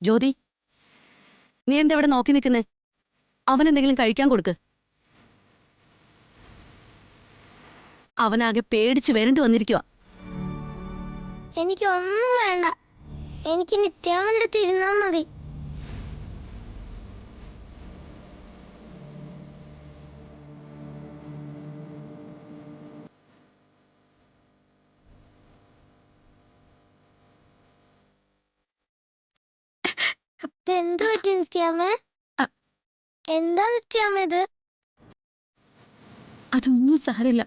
ജ്യോതി, നീ എന്താ ഇവിടെ നോക്കി നിൽക്കുന്നേ? അവനെന്തെങ്കിലും കഴിക്കാൻ കൊടുക്ക്. അവനാകെ പേടിച്ച് വരണ്ടു വന്നിരിക്കുക. എനിക്കൊന്നും വേണ്ട, എനിക്ക് നിത്യാവന്റെ തിരുന്നാ മതി. എന്താ പറ്റി നിത്യാമേ? എന്താ നിത്യാമ ഇത്? അതൊന്നും സാരമില്ല.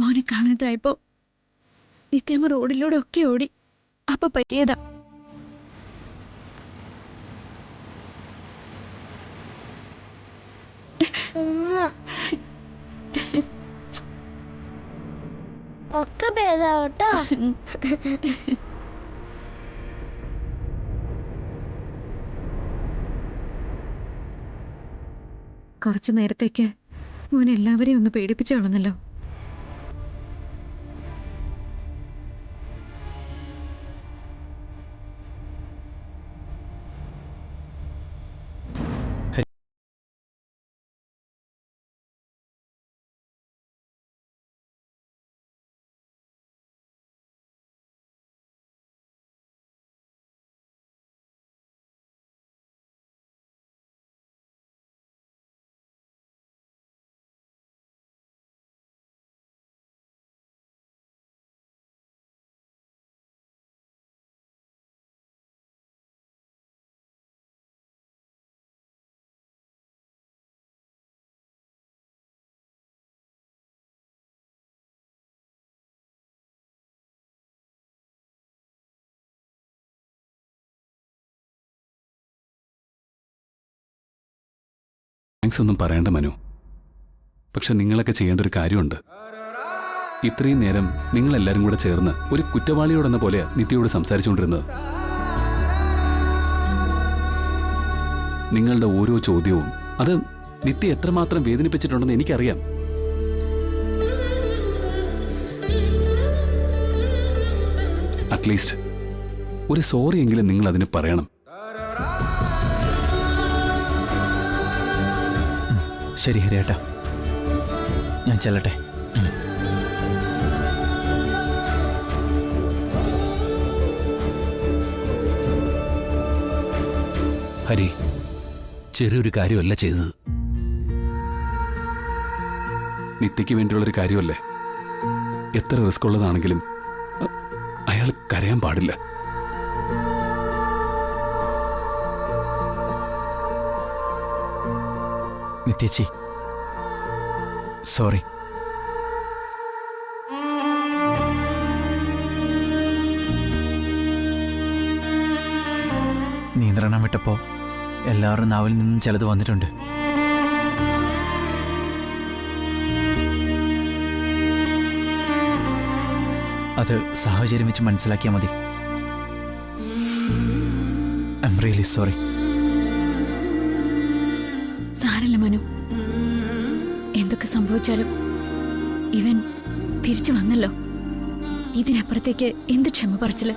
മോനെ കാണാതായപ്പോ നിത്യാമ്മ റോഡിലൂടെ ഒക്കെ ഓടി. അപ്പൊ പറ്റിയതാ. ഒക്കെ ഭേദാവട്ടോ. കുറച്ചു നേരത്തേക്ക് മോൻ എല്ലാവരെയും ഒന്ന് പേടിപ്പിച്ചു കളഞ്ഞല്ലോ. താങ്ക്സ് ഒന്നും പറയണ്ട മനു. പക്ഷെ നിങ്ങളൊക്കെ ചെയ്യേണ്ട ഒരു കാര്യമുണ്ട്. ഇത്രയും നേരം നിങ്ങളെല്ലാരും കൂടെ ചേർന്ന് ഒരു കുറ്റവാളിയോടെന്ന പോലെ നിത്യയോട് സംസാരിച്ചുകൊണ്ടിരുന്നത്. നിങ്ങളുടെ ഓരോ ചോദ്യവും അത് നിത്യ എത്രമാത്രം വേദനിപ്പിച്ചിട്ടുണ്ടെന്ന് എനിക്കറിയാം. അറ്റ്ലീസ്റ്റ് ഒരു സോറി എങ്കിലും നിങ്ങൾ അതിന് പറയണം. ശരി ഹരിയേട്ടാ, ഞാൻ ചെല്ലട്ടെ. ഹരി, ചെറിയൊരു കാര്യമല്ല ചെയ്തത്. നിത്യയ്ക്ക് വേണ്ടിയുള്ളൊരു കാര്യമല്ലേ. എത്ര റിസ്ക് ഉള്ളതാണെങ്കിലും അയാൾ കരയാൻ പാടില്ല. നിത്യേച്ചി, സോറി. നിയന്ത്രണം വിട്ടപ്പോൾ എല്ലാവരുടെ നാവിൽ നിന്നും ചിലത് വന്നിട്ടുണ്ട്. അത് സാഹചര്യം വെച്ച് മനസ്സിലാക്കിയാൽ മതി. I am really sorry. സാരല്ല മനു, എന്തൊക്കെ സംഭവിച്ചാലും ഇവൻ തിരിച്ചു വന്നല്ലോ. ഇതിനപ്പുറത്തേക്ക് എന്ത് ക്ഷമ പറച്ചില്.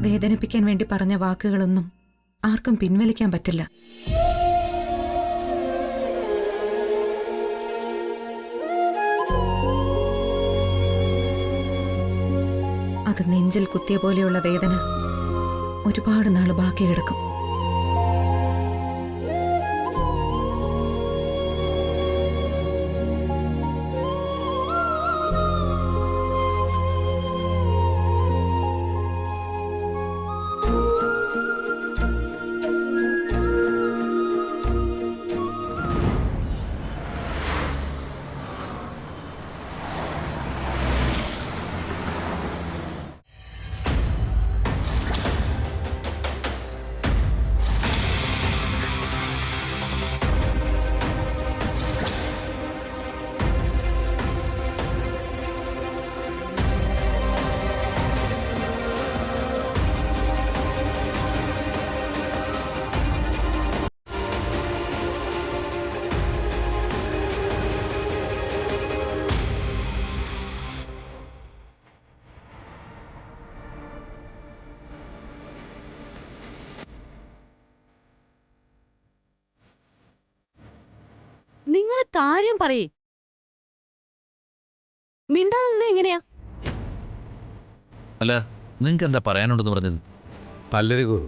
വേദനിപ്പിക്കാൻ വേണ്ടി പറഞ്ഞ വാക്കുകളൊന്നും ആർക്കും പിൻവലിക്കാൻ പറ്റില്ല. അത് നെഞ്ചിൽ കുത്തിയ പോലെയുള്ള വേദന ഒരുപാട് നാൾ ബാക്കി കിടക്കും. നിങ്ങൾ കാര്യം പറയേ. മിണ്ടാതെ നിന്ന് എങ്ങനെയാ? അല്ല, നിങ്ങൾക്ക് എന്താ പറയാനുണ്ടെന്ന് പറഞ്ഞത്? പല്ലരുകു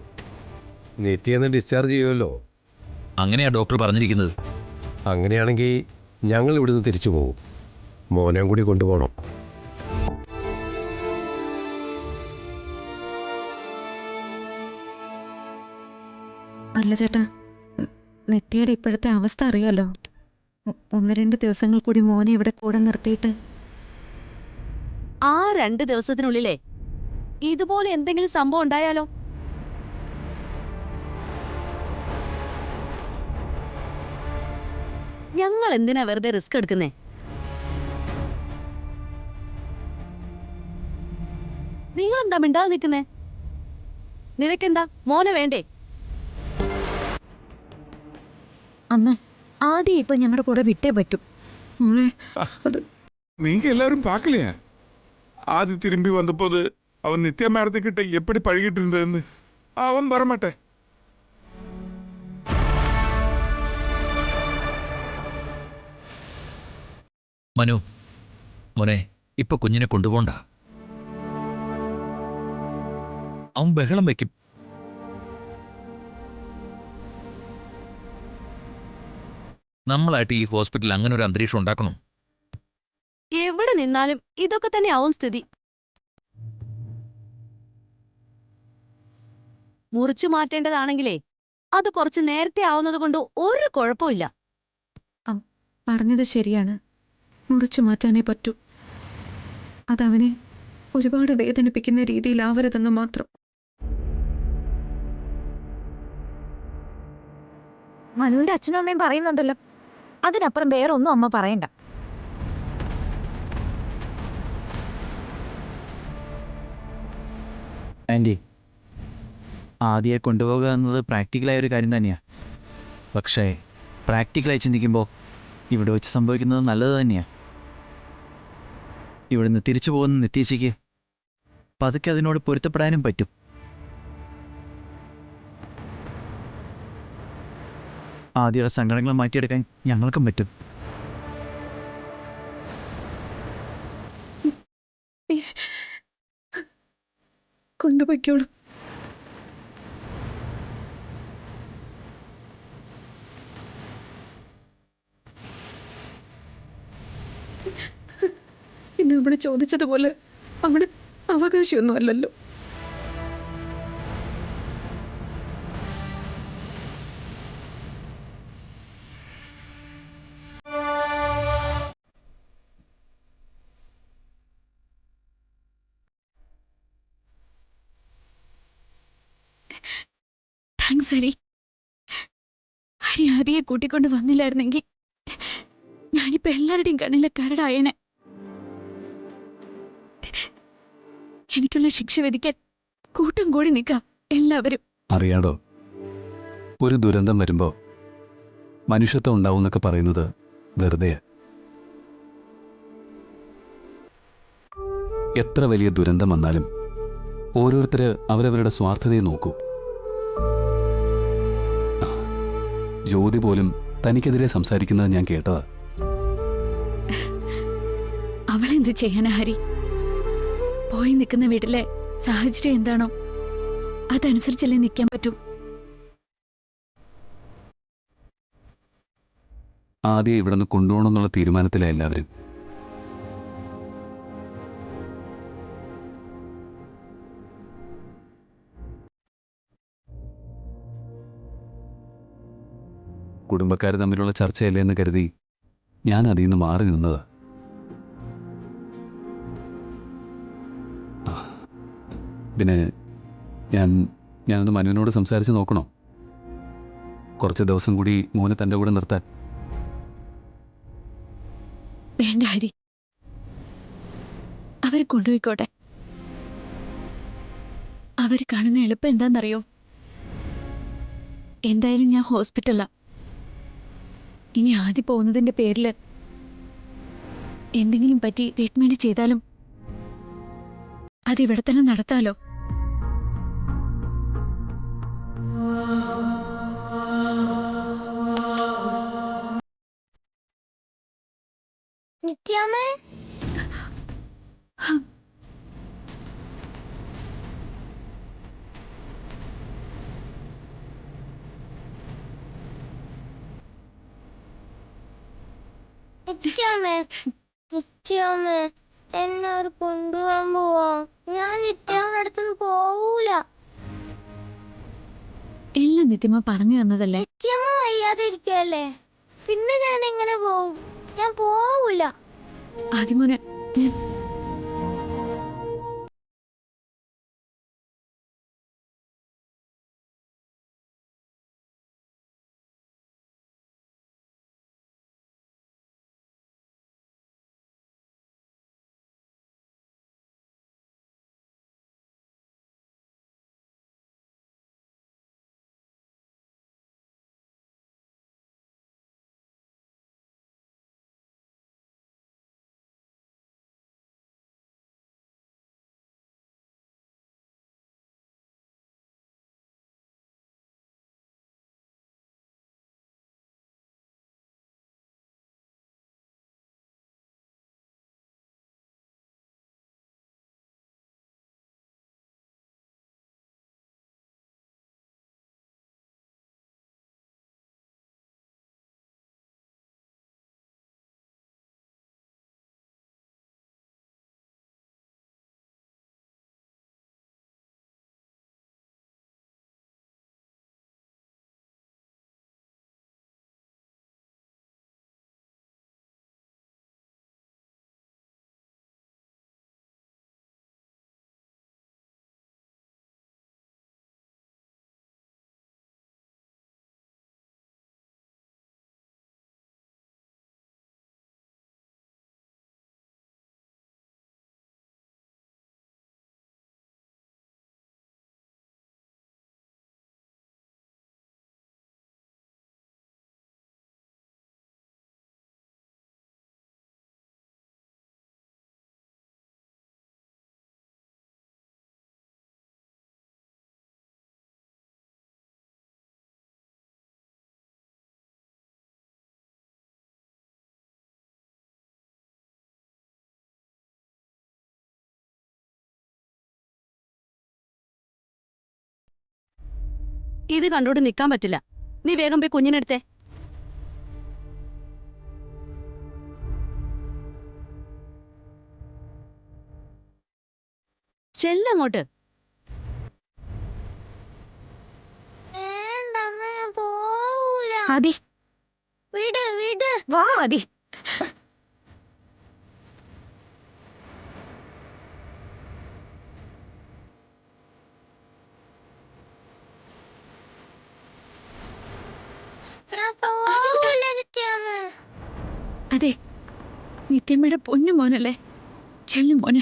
നിത്യന്ന് ഡിസ്ചാർജ് ചെയ്യുമല്ലോ. അങ്ങനെയാ ഡോക്ടർ പറഞ്ഞിരിക്കുന്നത്. അങ്ങനെയാണെങ്കിൽ ഞങ്ങൾ ഇവിടുന്ന് തിരിച്ചു പോകും. മോനെയും കൂടി കൊണ്ടുപോകണം. അല്ല ചേട്ടാ, നിത്യയുടെ ഇപ്പോഴത്തെ അവസ്ഥ അറിയാലോ. 1-2 ദിവസങ്ങൾ കൂടി മോനെ ഇവിടെ കൂടെ നിർത്തിയിട്ട് ആ 2 ദിവസത്തിനുള്ളിലേ ഇതുപോലെ എന്തെങ്കിലും സംഭവം ഉണ്ടായാലോ? ഞങ്ങൾ എന്തിനാ വെറുതെ റിസ്ക് എടുക്കുന്നേ? നിങ്ങൾ എന്താ മിണ്ടാതെ നിൽക്കുന്നേ? നിനക്കെന്താ മോനെ വേണ്ടേ? അമ്മ ആദ്യം ഇപ്പൊ ഞങ്ങളുടെ കൂടെ വിട്ടേ പറ്റൂ. മോളെ, நீங்க எல்லாரும் பார்க்கலையா? ஆதி திரும்பி வந்தபோது அவன் நித்யா மேடத்துக்கிட்ட எப்படி பழகிட்டு இருந்ததுன்னு. அவன் வரமாட்டேன். മനു, മോനെ, ഇപ്പൊ കുഞ്ഞിനെ കൊണ്ടുപോണ്ട. അവൻ ബഹളം വെക്കും. നമ്മളായിട്ട് ഈ ഹോസ്പിറ്റലിൽ അങ്ങനെ ഒരു അന്തരീക്ഷം ഉണ്ടാക്കണം. എവിടെ നിന്നാലും ഇതൊക്കെ തന്നെ ആവും സ്ഥിതി. മുറിച്ചു മാറ്റേണ്ടതാണെങ്കിലേ അത് കുറച്ച് നേരത്തെ ആവുന്നത് കൊണ്ട് ഒരു കുഴപ്പമില്ല. പറഞ്ഞത് ശരിയാണ്. മുറിച്ചു മാറ്റാനേ പറ്റൂ. അതവനെ ഒരുപാട് വേദനിപ്പിക്കുന്ന രീതിയിലാവരുതെന്ന് മാത്രം. മനുവിന്റെ അച്ഛനും അമ്മയും പറയുന്നുണ്ടല്ലോ. അതിനപ്പുറം വേറെ ഒന്നും അമ്മ പറയണ്ട. ആൻറ്റി, ആദ്യയെ കൊണ്ടുപോകുക എന്നത് പ്രാക്ടിക്കലായ ഒരു കാര്യം തന്നെയാണ്. പക്ഷേ പ്രാക്ടിക്കലായി ചിന്തിക്കുമ്പോൾ ഇവിടെ വെച്ച് സംഭവിക്കുന്നത് നല്ലത് തന്നെയാണ്. ഇവിടുന്ന് തിരിച്ചു പോകുന്ന നിത്യേച്ചിക്ക് പതുക്കെ അതിനോട് പൊരുത്തപ്പെടാനും പറ്റും. ആദ്യയുടെ സങ്കടങ്ങൾ മാറ്റിയെടുക്കാൻ ഞങ്ങൾക്കും പറ്റും. കൊണ്ടുപോയിക്കോളൂ. പിന്നെ ഇവിടെ ചോദിച്ചതുപോലെ അവിടെ അവകാശമൊന്നും അല്ലല്ലോ. താങ്ക്സ് ഹരി. ഹരി ആദ്യയെ കൂട്ടിക്കൊണ്ട് വന്നില്ലായിരുന്നെങ്കിൽ ഞാനിപ്പോ എല്ലാവരുടെയും കണ്ണിലെ കരടായണേ. എനിക്കുള്ള ശിക്ഷ വിധിക്കാൻ കൂട്ടം കൂടി നിൽക്കാം എല്ലാവരും. അറിയാടോ, ഒരു ദുരന്തം വരുമ്പോ മനുഷ്യത്വം ഉണ്ടാവും എന്നൊക്കെ പറയുന്നത് വെറുതെ. എത്ര വലിയ ദുരന്തം വന്നാലും ഓരോരുത്തര് അവരവരുടെ സ്വാർത്ഥതയെ നോക്കൂ. ജ്യോതി പോലും തനിക്കെതിരെ സംസാരിക്കുന്നത് ഞാൻ കേട്ടതാ. അവളെന്ത് ചെയ്യാനാ ഹരി? പോയി നിൽക്കുന്ന വീട്ടിലെ സാഹചര്യം എന്താണോ അതനുസരിച്ചല്ലേ നിൽക്കാൻ പറ്റൂ. ആദ്യം ഇവിടെ നിന്ന് കൊണ്ടുപോകണമെന്നുള്ള തീരുമാനത്തിലാണ് എല്ലാവരും. കുടുംബക്കാർ തമ്മിലുള്ള ചർച്ചയല്ലേ എന്ന് കരുതി ഞാൻ അതിൽ നിന്ന് മാറി നിന്നത്. പിന്നെ ഞാനൊന്ന് മനുവിനോട് സംസാരിച്ച് നോക്കണോ? കുറച്ച് ദിവസം കൂടി മോനെ തൻ്റെ കൂടെ നിർത്താൻ. വേണ്ട ഹരി, അവർ കൊണ്ടുപോയിക്കോട്ടെ. അവർ കാണുന്ന എളുപ്പം എന്താണെന്നറിയോ? എന്തായാലും ഞാൻ ഹോസ്പിറ്റലാ. ഇനി ആദ്യം പോകുന്നതിന്റെ പേരിൽ എന്തെങ്കിലും പറ്റി ട്രീറ്റ്മെന്റ് ചെയ്താലും അതിവിടെ തന്നെ നടത്താലോ. നിത്യാമ്മേ നിത്യാമ്മേ നിത്യാമ്മേ എന്നെ അവർ കൊണ്ടുപോകാൻ പോവാ. ഞാൻ നിത്യാമ്മയുടെ അടുത്തൊന്നും പോവൂല. എല്ലാം നിത്യമ്മ പറഞ്ഞു തന്നതല്ലേ. നിത്യാമ്മ വയ്യാതെ ഇരിക്കല്ലേ, പിന്നെ ഞാൻ എങ്ങനെ പോവും? ഞാൻ പോവൂല. ആദ്യമോനെ ഞാൻ ഇത് കണ്ടോണ്ട് നിക്കാൻ പറ്റില്ല. നീ വേഗം പോയി കുഞ്ഞിനെടുത്തേ. ചെല്ലങ്ങോട്ട്. വേണ്ടമ്മ, ഞാൻ പോവൂല. ആദി വിട് വിട്. വാ ആദി. ഞാൻ പോവൂല നിത്യാമ്മ. അതെ, നിത്യമ്മയുടെ പൊന്നു മോനല്ലേ. ചെല്ലു മോനെ,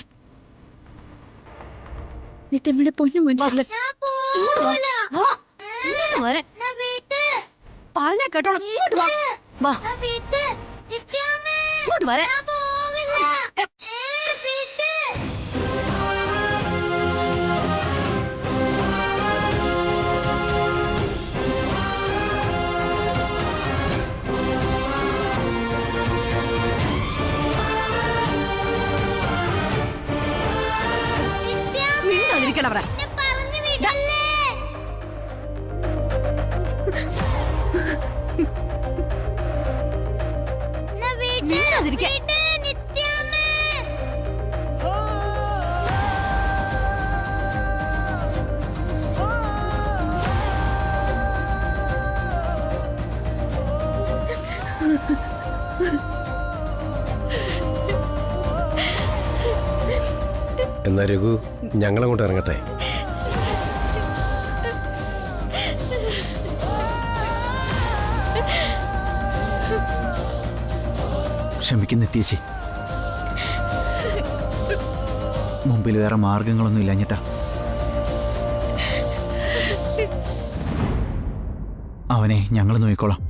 നിത്യമ്മയുടെ പൊന്നു മോൻ ചെല്ല. ഞാൻ പോവൂല. ഇങ്ങോട്ട് വരെ. ഞാൻ വിട്. പറഞ്ഞ കേട്ടോളാം. ഇങ്ങോട്ട് വാ. വാ ഞാൻ വിട്. നിത്യാമ്മ, ഇങ്ങോട്ട് വരെ. ഞാൻ പോവില്ല. വിട്. മിണ്ടാതിരിക്കണവരെ. എന്നെ പറഞ്ഞു വിടല്ലേ. എന്നാ വിട്. മിണ്ടാതിരിക്കാൻ. വിട് നിത്യാമ്മ. എന്നാ രഘു, ഞങ്ങളങ്ങോട്ട് ഇറങ്ങട്ടെ. ക്ഷമിക്കുന്ന നിത്യേച്ചി, മുമ്പിൽ വേറെ മാർഗങ്ങളൊന്നും ഇല്ലാഞ്ഞിട്ടാ. അവനെ ഞങ്ങൾ നോക്കിക്കോളാം.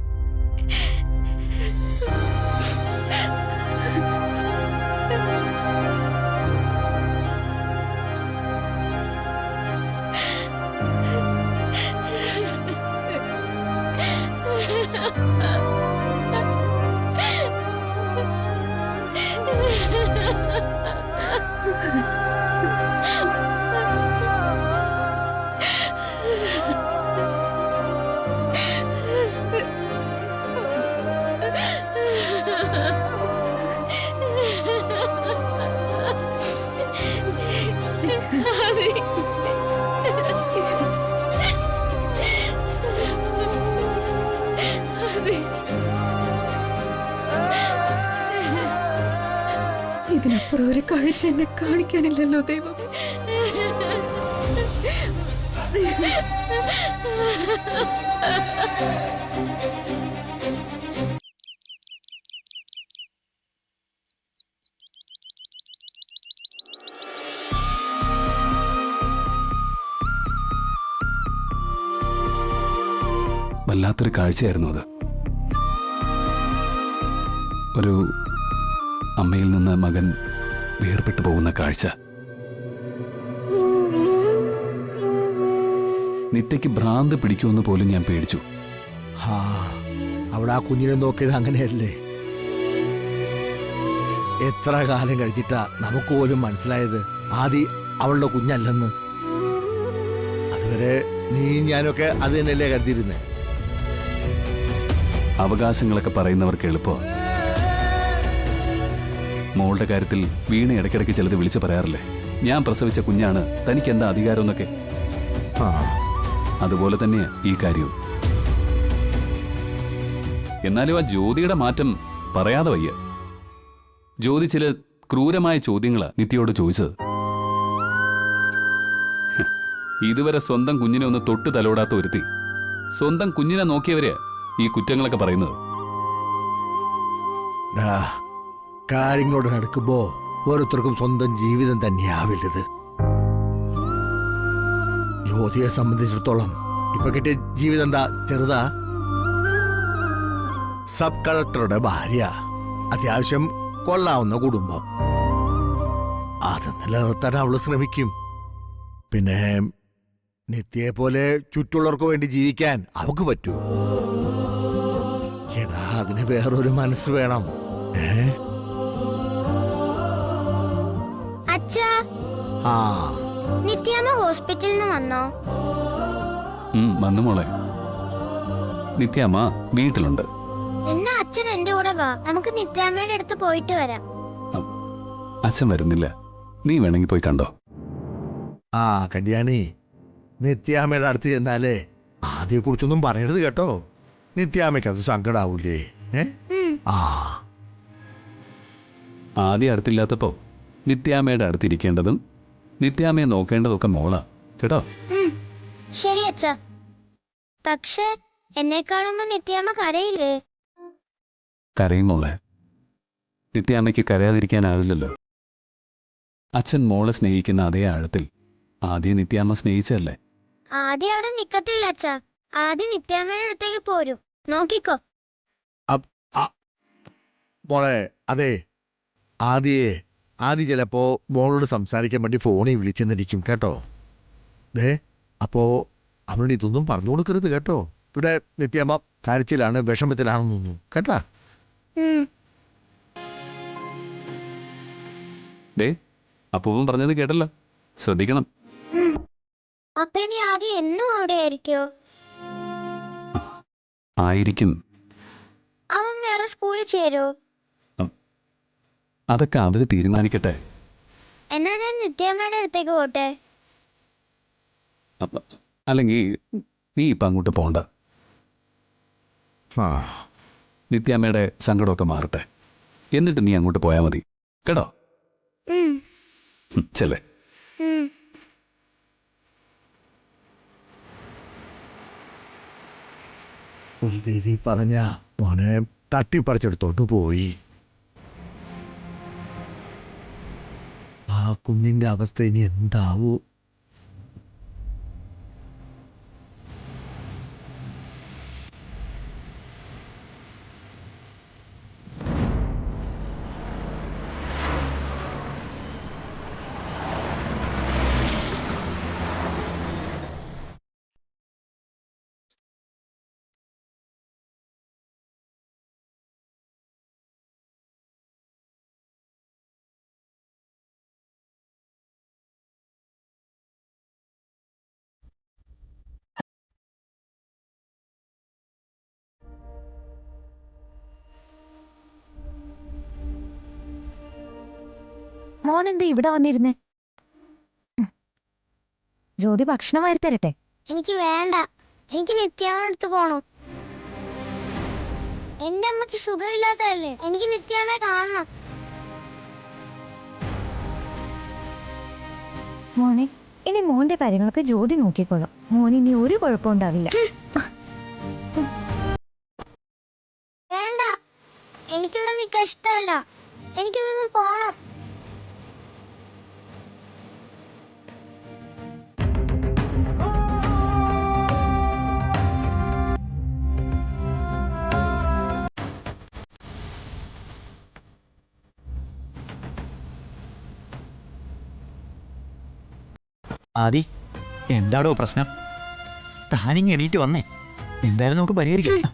ഇതിനപ്പുറം ഒരു കാഴ്ച എന്നെ കാണിക്കാനില്ലല്ലോ ദൈവം. വല്ലാത്തൊരു കാഴ്ചയായിരുന്നു അത്. ഒരു അമ്മയിൽ നിന്ന് മകൻ വേർപെട്ടു പോകുന്ന കാഴ്ച. നിത്യയ്ക്ക് ഭ്രാന്ത് പിടിക്കുമെന്ന് പോലും ഞാൻ പേടിച്ചു. അവിടെ ആ കുഞ്ഞിനെ നോക്കിയത് അങ്ങനെയല്ലേ? എത്ര കാലം കഴിഞ്ഞിട്ടാ നമുക്ക് പോലും മനസ്സിലായത് ആദ്യം അവളുടെ കുഞ്ഞല്ലെന്ന്. അതുവരെ നീ ഞാനൊക്കെ അത് തന്നെയല്ലേ കരുതിയിരുന്നേ. അവകാശങ്ങളൊക്കെ പറയുന്നവർക്ക് എളുപ്പമാണ്. മോളുടെ കാര്യത്തിൽ വീണ ഇടയ്ക്കിടയ്ക്ക് ചിലത് വിളിച്ചു പറയാറില്ലേ, ഞാൻ പ്രസവിച്ച കുഞ്ഞാണ്, തനിക്ക് എന്താ അധികാരം എന്നൊക്കെ. അതുപോലെ തന്നെയാ ഈ കാര്യവും. എന്നാലും ആ ജ്യോതിയുടെ മാറ്റം പറയാതെ വയ്യ. ജ്യോതി ചില ക്രൂരമായ ചോദ്യങ്ങളാ നിത്യയോട് ചോദിച്ചത്. ഇതുവരെ സ്വന്തം കുഞ്ഞിനെ ഒന്ന് തൊട്ട് തലോടാത്ത ഒരുത്തി സ്വന്തം കുഞ്ഞിനെ നോക്കിയവരെയാ ഈ കുറ്റങ്ങളൊക്കെ പറയുന്നത്. കാര്യങ്ങളോട് നടക്കുമ്പോ ഓരോരുത്തർക്കും സ്വന്തം ജീവിതം തന്നെയാവില്ലത്. ജ്യോതിയെ സംബന്ധിച്ചിടത്തോളം ഇപ്പൊ കിട്ടിയ ജീവിതം എന്താ ചെറുതാ? സബ് കളക്ടറുടെ ഭാര്യ, അത്യാവശ്യം കൊള്ളാവുന്ന കുടുംബം. അത് നിലനിർത്താൻ അവള് ശ്രമിക്കും. പിന്നെ നിത്യയെ പോലെ ചുറ്റുള്ളവർക്ക് വേണ്ടി ജീവിക്കാൻ അവക്ക് പറ്റുമോ? എടാ, അതിന് വേറൊരു മനസ്സ് വേണം. അച്ഛാ, നിത്യാമ്മ ഹോസ്പിറ്റലിൽ നിന്ന് വന്നോ? വന്നു മോളെ. നിത്യാമ്മ വീട്ടിലുണ്ട്. എന്നാ അച്ഛൻ എന്റെ കൂടെ വാ, നമുക്ക് നിത്യാമ്മയുടെ അടുത്ത് പോയിട്ട് വരാം. അച്ഛൻ വരുന്നില്ല, നീ വേണമെങ്കിൽ പോയി കണ്ടോ. കല്യാണി, നിത്യാമ്മയുടെ അടുത്ത് ചെന്നാലേ ആദ്യയെ കുറിച്ചൊന്നും പറയരുത് കേട്ടോ. നിത്യാമ്മയ്ക്ക് അത് സങ്കടാവൂലേ? ആദ്യം അടുത്തില്ലാത്തപ്പോ നിത്യാമ്മയുടെ അടുത്തിരിക്കേണ്ടതും നിത്യാമ്മയെ നോക്കേണ്ടതൊക്കെ മോളാ കേട്ടോ. ശരി അച്ഛാ. പക്ഷേ എന്നെ കാണുമ്പോ നിത്യാമ്മ കരയില്ലേ? കരയും മോളെ. നിത്യാമ്മയ്ക്ക് കരയാതിരിക്കാനാവില്ലല്ലോ. അച്ഛൻ മോളെ സ്നേഹിക്കുന്ന അതേ ആഴത്തിൽ ആദ്യം നിത്യാമ്മ സ്നേഹിച്ചല്ലേ. ആദ്യം അവിടെ നിക്കത്തില്ല അച്ഛാ, ആദ്യം നിത്യാമ്മയുടെ അടുത്തേക്ക് പോരും. നോക്കിക്കോ. മോളെ, അതെ, ആദ്യം ചിലപ്പോ മോളോട് സംസാരിക്കാൻ വേണ്ടി ഫോണിൽ വിളിച്ചെന്നിരിക്കും കേട്ടോ. അപ്പോ അവനോട് ഇതൊന്നും പറഞ്ഞു കൊടുക്കരുത് കേട്ടോ. ഇവിടെ നിത്യാമ്മ കരച്ചിലാണ്, വിഷമത്തിലാണെന്നൊന്നും കേട്ടാ. അപ്പൂപ്പൻ പറഞ്ഞത് കേട്ടല്ലോ, ശ്രദ്ധിക്കണം. അപ്പൊ ഇനി ആദ്യം എന്നും അവിടെ ആയിരിക്കോ? ആയിരിക്കും. അവൻ വേറെ സ്കൂളിൽ ചേരോ? അതൊക്കെ അവര് തീരുമാനിക്കട്ടെ. എന്നാ ഞാൻ നിത്യാമ്മയുടെ അടുത്തേക്ക് പോട്ടെ? അല്ലെങ്കിൽ നീ ഇപ്പൊ അങ്ങോട്ട് പോണ്ട. നിത്യാമ്മയുടെ സങ്കടമൊക്കെ മാറട്ടെ, എന്നിട്ട് നീ അങ്ങോട്ട് പോയാൽ മതി കേട്ടോ. ചെല്ലേ. ഒരു രീതി പറഞ്ഞ മോനെ തട്ടിപ്പറിച്ചെടുത്തോണ്ട് പോയി. ആ കുഞ്ഞിന്റെ അവസ്ഥ ഇനി എന്താവൂ? മോൻ എന്താ ഇവിടെ വന്നിരുന്നേ? ജ്യോതി ഭക്ഷണം വാരി തരട്ടെ? എനിക്ക് വേണ്ട, എനിക്ക് നിത്യാമ്മയുടെ അടുത്ത് പോണം. എന്റെ അമ്മക്ക് സുഖമില്ലാത്തതല്ലേ, എനിക്ക് നിത്യാമ്മയെ കാണണം. മോനെ ഇനി മോന്റെ കാര്യങ്ങളൊക്കെ ജ്യോതി നോക്കിക്കോളും. മോന് ഇനി ഒരു കുഴപ്പം ഉണ്ടാവില്ല. വേണ്ട, എനിക്കിവിടെ നിൽക്കാൻ ഇഷ്ടമല്ല. എനിക്കിവിടെ നിന്ന് പോണം. ആദി, എന്താടോ പ്രശ്നം? താനിങ് എണീറ്റ് വന്നേ, എന്തായാലും നമുക്ക് പരിഹരിക്കാം.